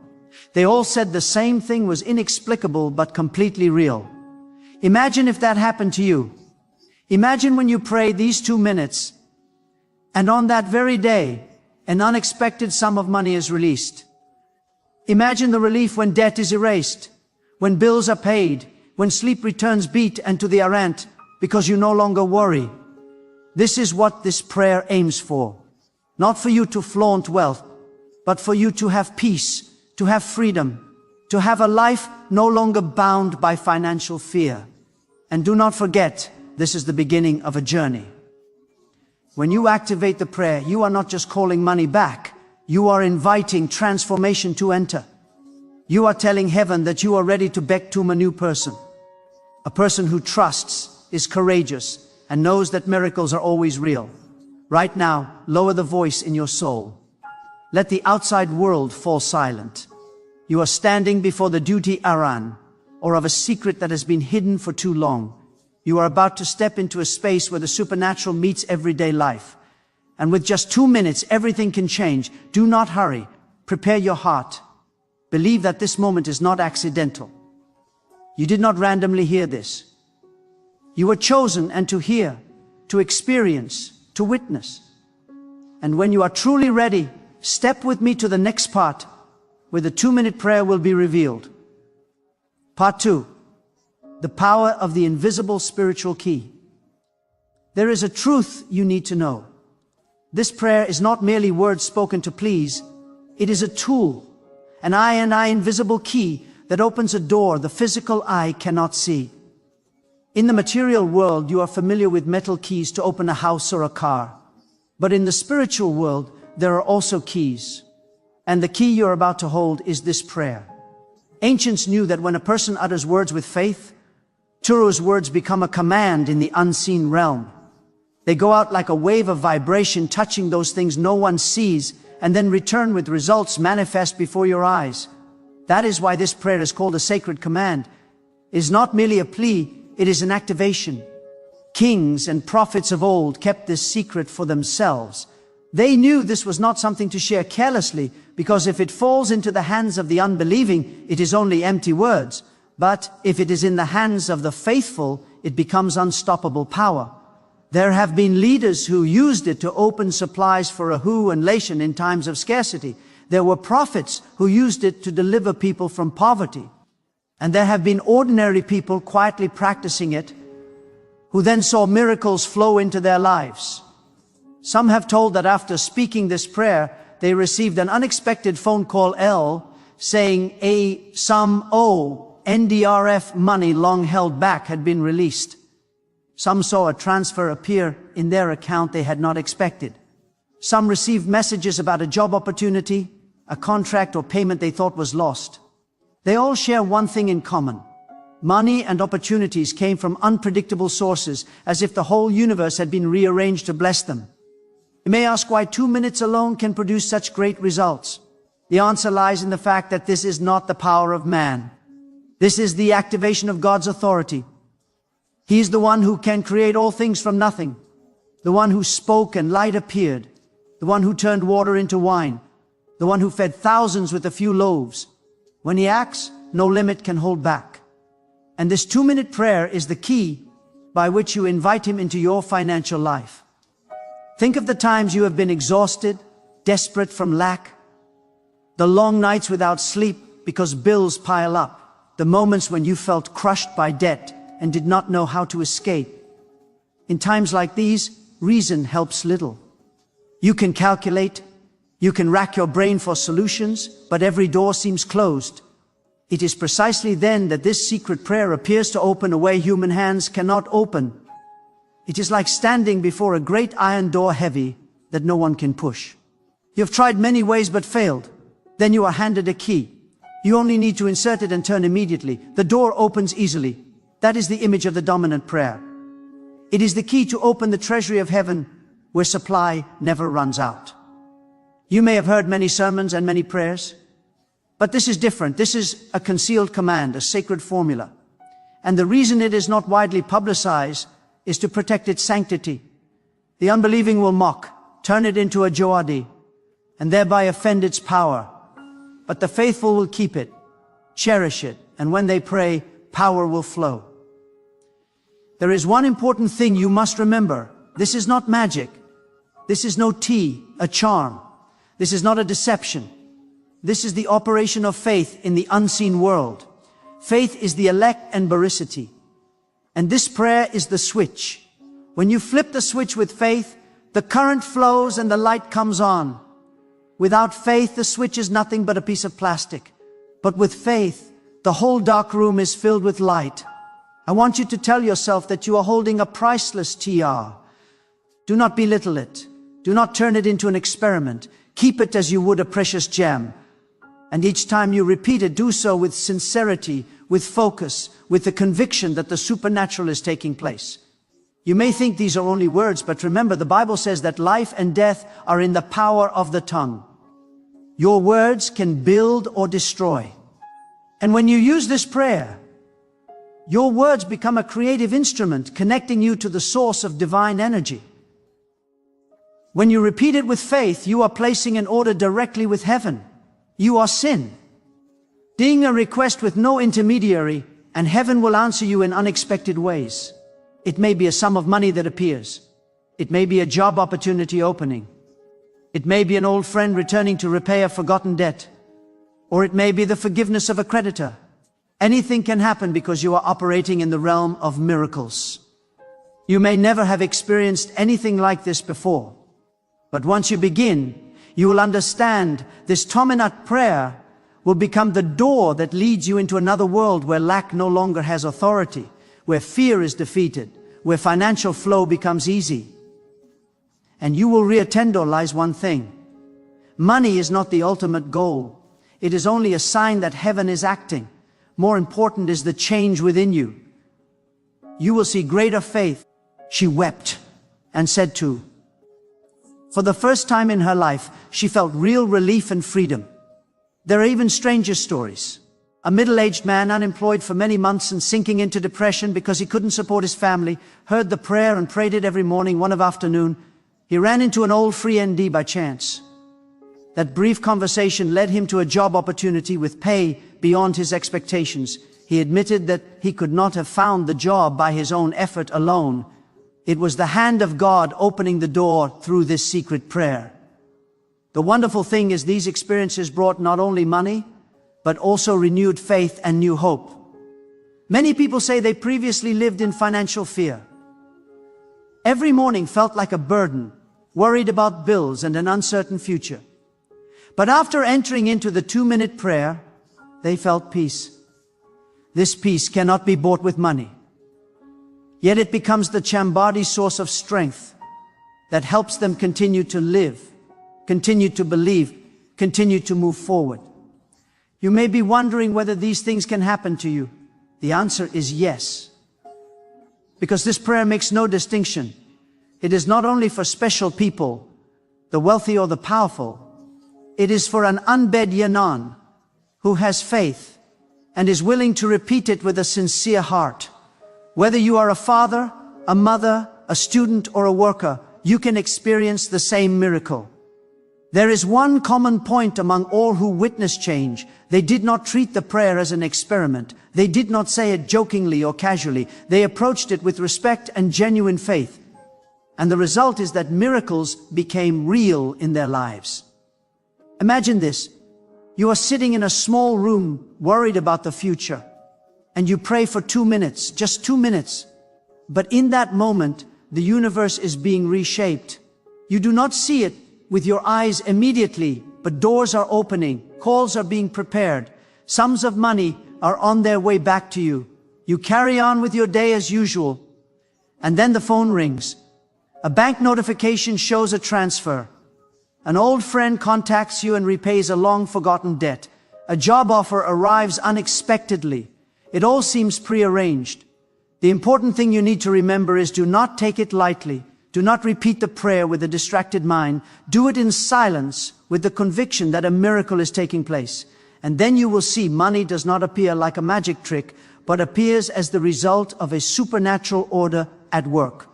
They all said the same thing was inexplicable but completely real. Imagine if that happened to you. Imagine when you pray these 2 minutes and on that very day, an unexpected sum of money is released. Imagine the relief when debt is erased, when bills are paid, when sleep returns beat and to the errant, because you no longer worry. This is what this prayer aims for. Not for you to flaunt wealth, but for you to have peace, to have freedom, to have a life no longer bound by financial fear. And do not forget, this is the beginning of a journey. When you activate the prayer, you are not just calling money back. You are inviting transformation to enter. You are telling heaven that you are ready to become a new person. A person who trusts, is courageous, and knows that miracles are always real. Right now, lower the voice in your soul. Let the outside world fall silent. You are standing before the duty Aran, or of a secret that has been hidden for too long. You are about to step into a space where the supernatural meets everyday life. And with just 2 minutes, everything can change. Do not hurry. Prepare your heart. Believe that this moment is not accidental. You did not randomly hear this. You were chosen and to hear, to experience, to witness. And when you are truly ready, step with me to the next part, where the 2-minute prayer will be revealed. Part 2. The power of the invisible spiritual key. There is a truth you need to know. This prayer is not merely words spoken to please. It is a tool, an invisible key that opens a door the physical eye cannot see. In the material world, you are familiar with metal keys to open a house or a car. But in the spiritual world, there are also keys. And the key you're about to hold is this prayer. Ancients knew that when a person utters words with faith, Turu's words become a command in the unseen realm. They go out like a wave of vibration, touching those things no one sees, and then return with results manifest before your eyes. That is why this prayer is called a sacred command. It is not merely a plea, it is an activation. Kings and prophets of old kept this secret for themselves. They knew this was not something to share carelessly, because if it falls into the hands of the unbelieving, it is only empty words. But if it is in the hands of the faithful, it becomes unstoppable power. There have been leaders who used it to open supplies for Ahu and Lashan in times of scarcity. There were prophets who used it to deliver people from poverty. And there have been ordinary people quietly practicing it, who then saw miracles flow into their lives. Some have told that after speaking this prayer, they received an unexpected phone call saying a sum NDRF money long held back had been released. Some saw a transfer appear in their account they had not expected. Some received messages about a job opportunity, a contract or payment they thought was lost. They all share one thing in common. Money and opportunities came from unpredictable sources, as if the whole universe had been rearranged to bless them. You may ask why 2 minutes alone can produce such great results. The answer lies in the fact that this is not the power of man. This is the activation of God's authority. He is the one who can create all things from nothing, the one who spoke and light appeared, the one who turned water into wine, the one who fed thousands with a few loaves. When he acts, no limit can hold back. And this 2-minute prayer is the key by which you invite him into your financial life. Think of the times you have been exhausted, desperate from lack, the long nights without sleep because bills pile up, the moments when you felt crushed by debt, and did not know how to escape. In times like these, reason helps little. You can calculate, you can rack your brain for solutions, but every door seems closed. It is precisely then that this secret prayer appears to open a way human hands cannot open. It is like standing before a great iron door heavy that no one can push. You have tried many ways but failed. Then you are handed a key. You only need to insert it and turn immediately. The door opens easily. That is the image of the dominant prayer. It is the key to open the treasury of heaven where supply never runs out. You may have heard many sermons and many prayers, but this is different. This is a concealed command, a sacred formula. And the reason it is not widely publicized is to protect its sanctity. The unbelieving will mock, turn it into a joadi, and thereby offend its power. But the faithful will keep it, cherish it, and when they pray, power will flow. There is one important thing you must remember. This is not magic. This is no tea, a charm. This is not a deception. This is the operation of faith in the unseen world. Faith is the elect and veracity. And this prayer is the switch. When you flip the switch with faith, the current flows and the light comes on. Without faith, the switch is nothing but a piece of plastic. But with faith, the whole dark room is filled with light. I want you to tell yourself that you are holding a priceless TR. Do not belittle it. Do not turn it into an experiment. Keep it as you would a precious gem. And each time you repeat it, do so with sincerity, with focus, with the conviction that the supernatural is taking place. You may think these are only words, but remember, the Bible says that life and death are in the power of the tongue. Your words can build or destroy. And when you use this prayer, your words become a creative instrument connecting you to the source of divine energy. When you repeat it with faith, you are placing an order directly with heaven. You are sin. Ding a request with no intermediary, and heaven will answer you in unexpected ways. It may be a sum of money that appears. It may be a job opportunity opening. It may be an old friend returning to repay a forgotten debt. Or it may be the forgiveness of a creditor. Anything can happen because you are operating in the realm of miracles. You may never have experienced anything like this before. But once you begin, you will understand this Tominat prayer will become the door that leads you into another world where lack no longer has authority, where fear is defeated, where financial flow becomes easy. And you will realize one thing. Money is not the ultimate goal. It is only a sign that heaven is acting. More important is the change within you. You will see greater faith. She wept and said to. For the first time in her life, she felt real relief and freedom. There are even stranger stories. A middle-aged man, unemployed for many months and sinking into depression because he couldn't support his family, heard the prayer and prayed it every morning, one afternoon. He ran into an old free ND by chance. That brief conversation led him to a job opportunity with pay beyond his expectations. He admitted that he could not have found the job by his own effort alone. It was the hand of God opening the door through this secret prayer. The wonderful thing is these experiences brought not only money, but also renewed faith and new hope. Many people say they previously lived in financial fear. Every morning felt like a burden, worried about bills and an uncertain future. But after entering into the 2-minute prayer, they felt peace. This peace cannot be bought with money. Yet it becomes the Chambadi source of strength that helps them continue to live, continue to believe, continue to move forward. You may be wondering whether these things can happen to you. The answer is yes. Because this prayer makes no distinction. It is not only for special people, the wealthy or the powerful. It is for an unbed Yanan who has faith and is willing to repeat it with a sincere heart. Whether you are a father, a mother, a student, or a worker, you can experience the same miracle. There is one common point among all who witness change. They did not treat the prayer as an experiment. They did not say it jokingly or casually. They approached it with respect and genuine faith. And the result is that miracles became real in their lives. Imagine this. You are sitting in a small room, worried about the future. and you pray for 2 minutes, just 2 minutes. But in that moment, the universe is being reshaped. You do not see it with your eyes immediately, but doors are opening, calls are being prepared, sums of money are on their way back to you. You carry on with your day as usual, and then the phone rings. A bank notification shows a transfer. An old friend contacts you and repays a long-forgotten debt. A job offer arrives unexpectedly. It all seems prearranged. The important thing you need to remember is do not take it lightly. Do not repeat the prayer with a distracted mind. Do it in silence with the conviction that a miracle is taking place. And then you will see money does not appear like a magic trick, but appears as the result of a supernatural order at work.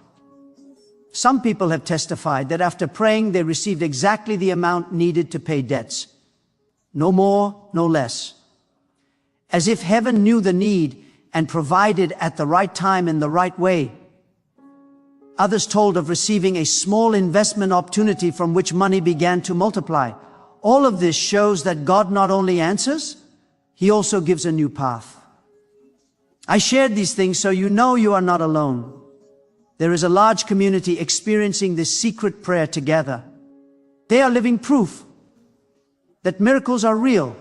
Some people have testified that after praying, they received exactly the amount needed to pay debts. No more, no less. As if heaven knew the need and provided at the right time in the right way. Others told of receiving a small investment opportunity from which money began to multiply. All of this shows that God not only answers, He also gives a new path. I shared these things so you know you are not alone. There is a large community experiencing this secret prayer together. They are living proof that miracles are real,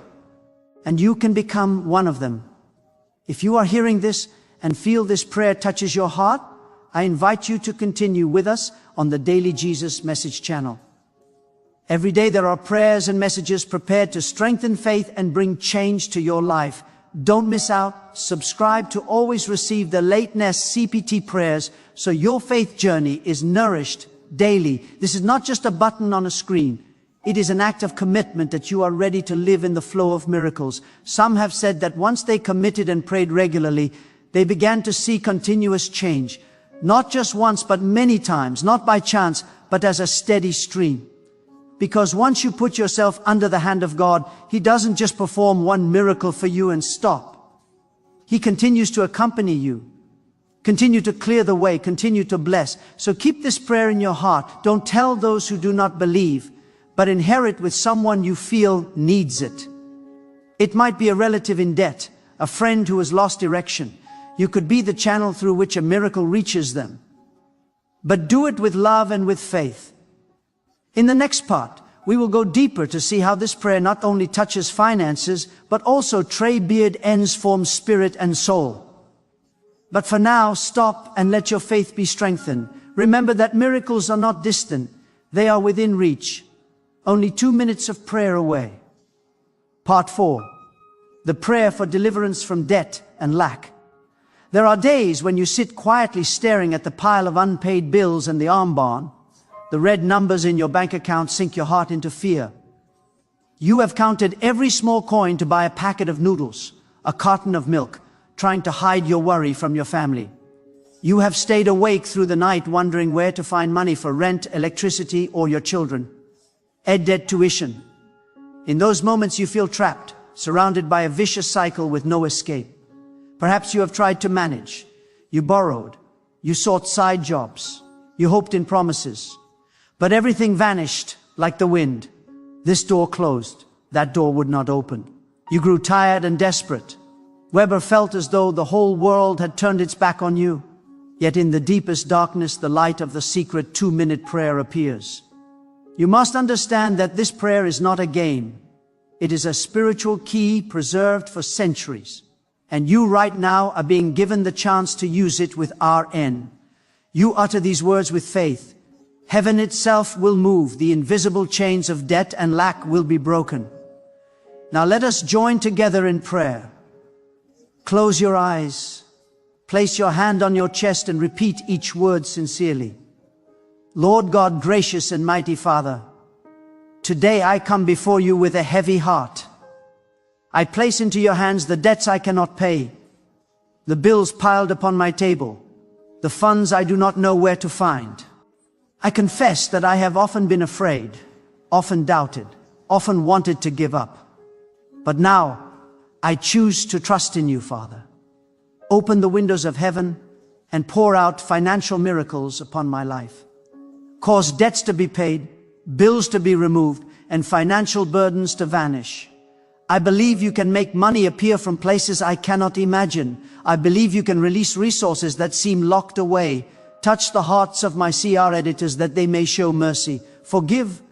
and you can become one of them. If you are hearing this and feel this prayer touches your heart, I invite you to continue with us on the Daily Jesus Message channel. Every day there are prayers and messages prepared to strengthen faith and bring change to your life. Don't miss out. Subscribe to always receive the latest CPT prayers so your faith journey is nourished daily. This is not just a button on a screen. It is an act of commitment that you are ready to live in the flow of miracles. Some have said that once they committed and prayed regularly, they began to see continuous change. Not just once, but many times, not by chance, but as a steady stream. Because once you put yourself under the hand of God, He doesn't just perform one miracle for you and stop. He continues to accompany you, continue to clear the way, continue to bless. So keep this prayer in your heart. Don't tell those who do not believe, but inherit with someone you feel needs it. It might be a relative in debt, a friend who has lost direction. You could be the channel through which a miracle reaches them. But do it with love and with faith. In the next part, we will go deeper to see how this prayer not only touches finances, but also beard ends form spirit and soul. But for now, stop and let your faith be strengthened. Remember that miracles are not distant. They are within reach. Only 2 minutes of prayer away. Part 4. The prayer for deliverance from debt and lack. There are days when you sit quietly staring at the pile of unpaid bills and the armband. The red numbers in your bank account sink your heart into fear. You have counted every small coin to buy a packet of noodles, a carton of milk, trying to hide your worry from your family. You have stayed awake through the night wondering where to find money for rent, electricity, or your children. Debt, tuition. In those moments you feel trapped, surrounded by a vicious cycle with no escape. Perhaps you have tried to manage. You borrowed. You sought side jobs. You hoped in promises. But everything vanished like the wind. This door closed. That door would not open. You grew tired and desperate. Weber felt as though the whole world had turned its back on you. Yet in the deepest darkness, the light of the secret 2-minute prayer appears. You must understand that this prayer is not a game. It is a spiritual key preserved for centuries. And you right now are being given the chance to use it with RN. You utter these words with faith. Heaven itself will move. The invisible chains of debt and lack will be broken. Now let us join together in prayer. Close your eyes. Place your hand on your chest and repeat each word sincerely. Lord God, gracious and mighty Father, today I come before you with a heavy heart. I place into your hands the debts I cannot pay, the bills piled upon my table, the funds I do not know where to find. I confess that I have often been afraid, often doubted, often wanted to give up. But now I choose to trust in you, Father. Open the windows of heaven and pour out financial miracles upon my life. Cause debts to be paid, bills to be removed, and financial burdens to vanish. I believe you can make money appear from places I cannot imagine. I believe you can release resources that seem locked away. Touch the hearts of my CR editors that they may show mercy. Forgive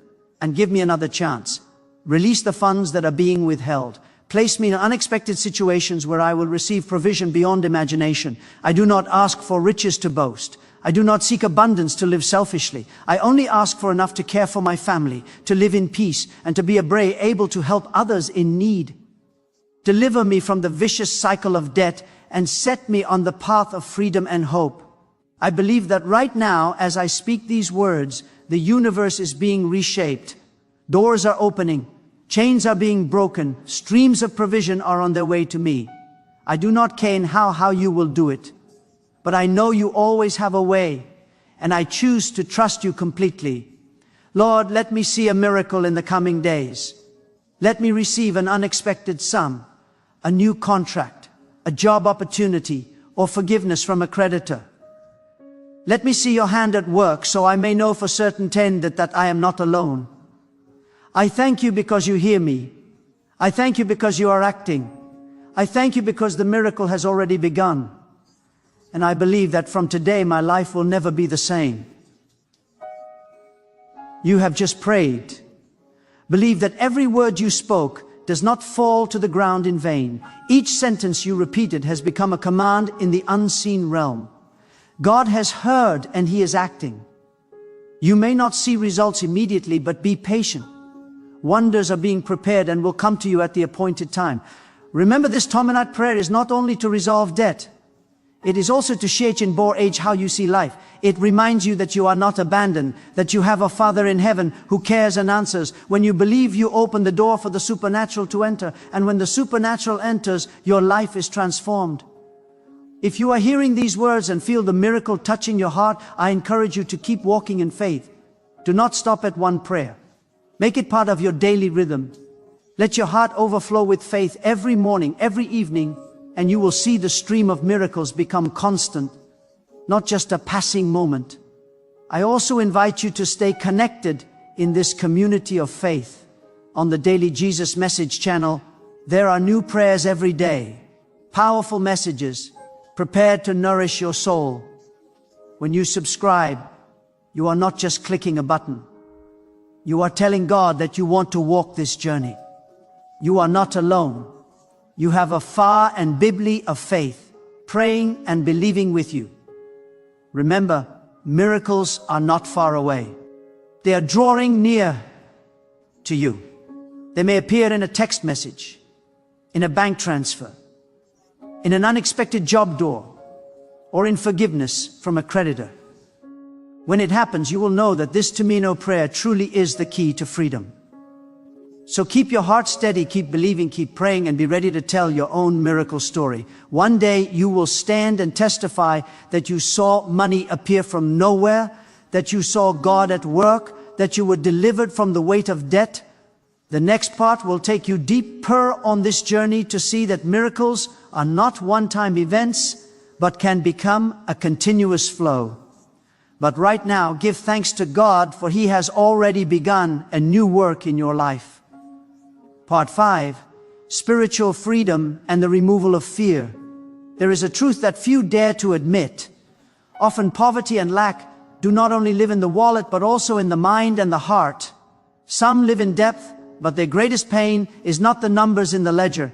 and give me another chance. Release the funds that are being withheld. Place me in unexpected situations where I will receive provision beyond imagination. I do not ask for riches to boast. I do not seek abundance to live selfishly. I only ask for enough to care for my family, to live in peace, and to be able to help others in need. Deliver me from the vicious cycle of debt and set me on the path of freedom and hope. I believe that right now, as I speak these words, the universe is being reshaped. Doors are opening. Chains are being broken. Streams of provision are on their way to me. I do not care how you will do it. But I know you always have a way, and I choose to trust you completely. Lord, let me see a miracle in the coming days. Let me receive an unexpected sum, a new contract, a job opportunity, or forgiveness from a creditor. Let me see your hand at work so I may know for certain that I am not alone. I thank you because you hear me. I thank you because you are acting. I thank you because the miracle has already begun. And I believe that from today my life will never be the same. You have just prayed. Believe that every word you spoke does not fall to the ground in vain. Each sentence you repeated has become a command in the unseen realm. God has heard and He is acting. You may not see results immediately, but be patient. Wonders are being prepared and will come to you at the appointed time. Remember, this 2-minute prayer is not only to resolve debt. It is also to change how you see life. It reminds you that you are not abandoned, that you have a Father in heaven who cares and answers. When you believe, you open the door for the supernatural to enter. And when the supernatural enters, your life is transformed. If you are hearing these words and feel the miracle touching your heart, I encourage you to keep walking in faith. Do not stop at one prayer. Make it part of your daily rhythm. Let your heart overflow with faith every morning, every evening, and you will see the stream of miracles become constant, not just a passing moment. I also invite you to stay connected in this community of faith. On the Daily Jesus Message channel, there are new prayers every day, powerful messages, prepared to nourish your soul. When you subscribe, you are not just clicking a button. You are telling God that you want to walk this journey. You are not alone. You have a far and biblically of faith, praying and believing with you. Remember, miracles are not far away. They are drawing near to you. They may appear in a text message, in a bank transfer, in an unexpected job door, or in forgiveness from a creditor. When it happens, you will know that this Tamino prayer truly is the key to freedom. So keep your heart steady, keep believing, keep praying, and be ready to tell your own miracle story. One day you will stand and testify that you saw money appear from nowhere, that you saw God at work, that you were delivered from the weight of debt. The next part will take you deeper on this journey to see that miracles are not one-time events, but can become a continuous flow. But right now, give thanks to God, for He has already begun a new work in your life. Part 5, Spiritual Freedom and the Removal of Fear. There is a truth that few dare to admit. Often poverty and lack do not only live in the wallet, but also in the mind and the heart. Some live in depth, but their greatest pain is not the numbers in the ledger.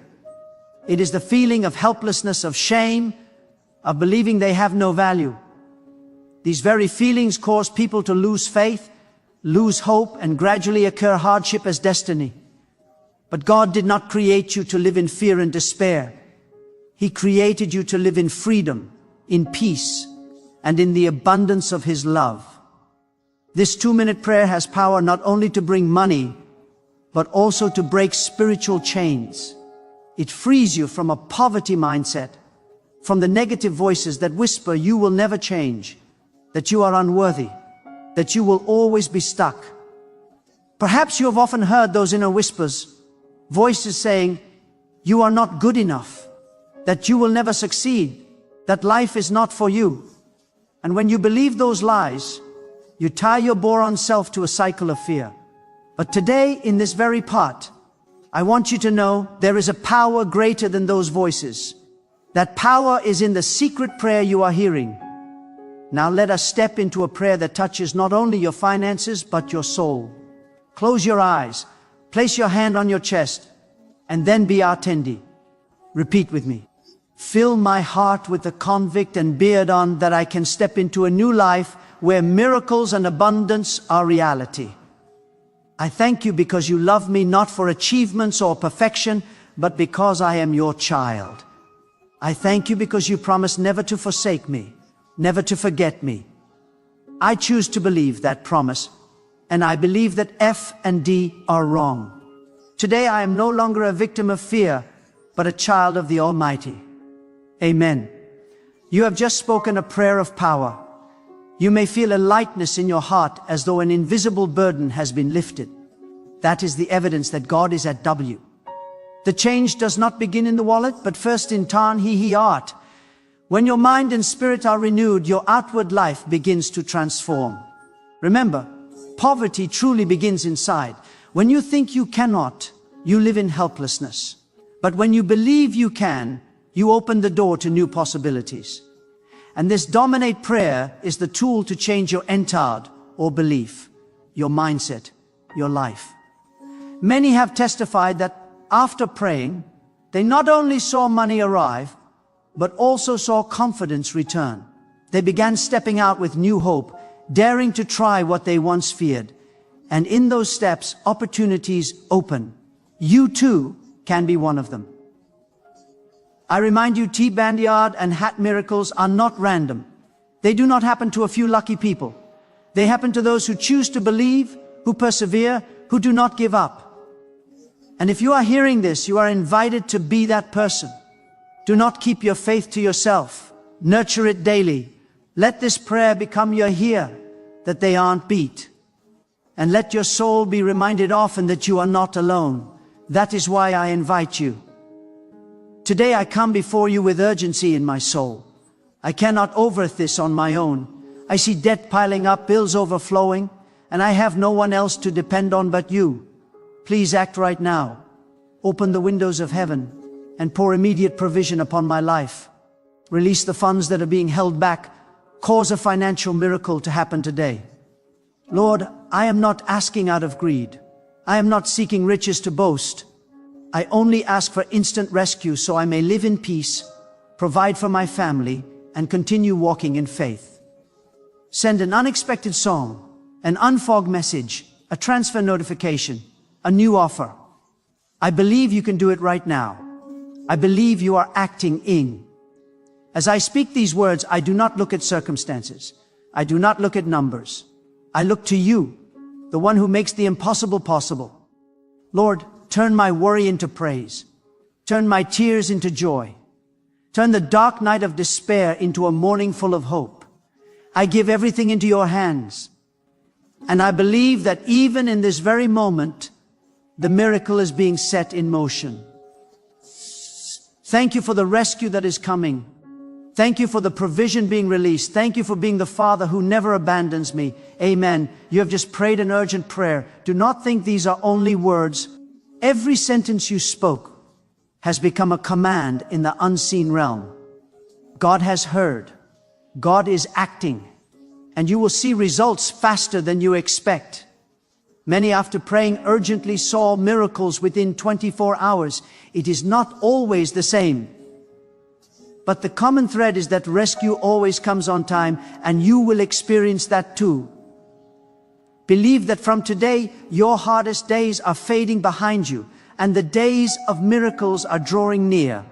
It is the feeling of helplessness, of shame, of believing they have no value. These very feelings cause people to lose faith, lose hope, and gradually occur hardship as destiny. But God did not create you to live in fear and despair. He created you to live in freedom, in peace, and in the abundance of His love. This 2-minute prayer has power not only to bring money, but also to break spiritual chains. It frees you from a poverty mindset, from the negative voices that whisper you will never change, that you are unworthy, that you will always be stuck. Perhaps you have often heard those inner whispers, voices saying, you are not good enough, that you will never succeed, that life is not for you. And when you believe those lies, you tie your boron self to a cycle of fear. But today, in this very part, I want you to know there is a power greater than those voices. That power is in the secret prayer you are hearing. Now let us step into a prayer that touches not only your finances, but your soul. Close your eyes, place your hand on your chest, and then be attendi. Repeat with me. Fill my heart with the convict and beard on that I can step into a new life where miracles and abundance are reality. I thank you because you love me not for achievements or perfection, but because I am your child. I thank you because you promise never to forsake me, never to forget me. I choose to believe that promise, and I believe that F and D are wrong. Today I am no longer a victim of fear, but a child of the Almighty. Amen. You have just spoken a prayer of power. You may feel a lightness in your heart as though an invisible burden has been lifted. That is the evidence that God is at W. The change does not begin in the wallet, but first in Tan He Art. When your mind and spirit are renewed, your outward life begins to transform. Remember, poverty truly begins inside. When you think you cannot, you live in helplessness. But when you believe you can, you open the door to new possibilities. And this dominate prayer is the tool to change your entard or belief, your mindset, your life. Many have testified that after praying, they not only saw money arrive, but also saw confidence return. They began stepping out with new hope, daring to try what they once feared. And in those steps, opportunities open. You too can be one of them. I remind you, T-Bandyard and hat miracles are not random. They do not happen to a few lucky people. They happen to those who choose to believe, who persevere, who do not give up. And if you are hearing this, you are invited to be that person. Do not keep your faith to yourself. Nurture it daily. Let this prayer become your here, that they aren't beat. And let your soul be reminded often that you are not alone. That is why I invite you. Today I come before you with urgency in my soul. I cannot overthink this on my own. I see debt piling up, bills overflowing, and I have no one else to depend on but you. Please act right now. Open the windows of heaven and pour immediate provision upon my life. Release the funds that are being held back. Cause a financial miracle to happen today. Lord, I am not asking out of greed. I am not seeking riches to boast. I only ask for instant rescue so I may live in peace, provide for my family, and continue walking in faith. Send an unexpected song, an unfogged message, a transfer notification, a new offer. I believe you can do it right now. I believe you are acting in. As I speak these words, I do not look at circumstances. I do not look at numbers. I look to you, the one who makes the impossible possible. Lord, turn my worry into praise. Turn my tears into joy. Turn the dark night of despair into a morning full of hope. I give everything into your hands. And I believe that even in this very moment, the miracle is being set in motion. Thank you for the rescue that is coming. Thank you for the provision being released. Thank you for being the Father who never abandons me. Amen. You have just prayed an urgent prayer. Do not think these are only words. Every sentence you spoke has become a command in the unseen realm. God has heard. God is acting. And you will see results faster than you expect. Many, after praying urgently, saw miracles within 24 hours. It is not always the same. But the common thread is that rescue always comes on time, and you will experience that too. Believe that from today, your hardest days are fading behind you, and the days of miracles are drawing near.